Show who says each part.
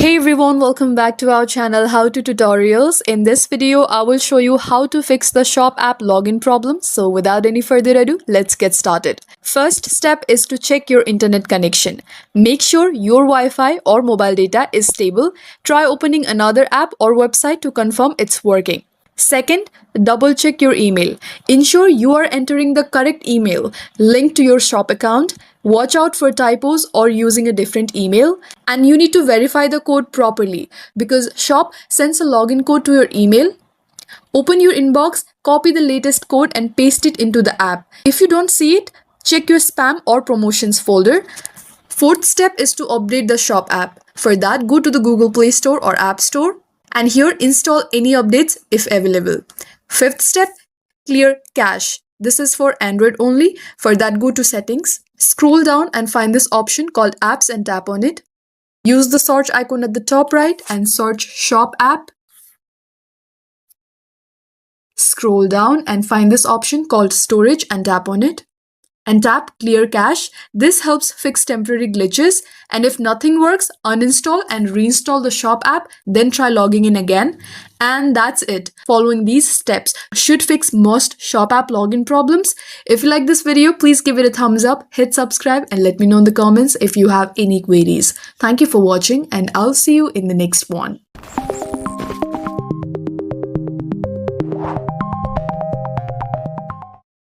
Speaker 1: Hey everyone, welcome back to our channel How to Tutorials. In this video, I will show you how to fix the Shop app login problem. So without any further ado, let's get started. First step is to check your internet connection. Make sure your Wi-Fi or mobile data is stable. Try opening another app or website to confirm it's working. Second, double check your email. Ensure you are entering the correct email linked to your Shop account. Watch out for typos or using a different email. And you need to verify the code properly because Shop sends a login code to your email. Open your inbox, copy the latest code and paste it into the app. If you don't see it, check your spam or promotions folder. Fourth step is to update the Shop app. For that, go to the Google Play Store or App Store. And here install any updates if available. Fifth step, clear cache. This is for Android only. For that, go to settings, scroll down and find this option called apps and tap on it. Use the search icon at the top right and search Shop app. Scroll down and find this option called storage and tap on it. And tap clear cache. This helps fix temporary glitches, and if nothing works, uninstall and reinstall the Shop app, then try logging in again. And that's it. Following these steps should fix most Shop app login problems. If you like this video, please give it a thumbs up, hit subscribe and let me know in the comments if you have any queries. Thank you for watching and I'll see you in the next one.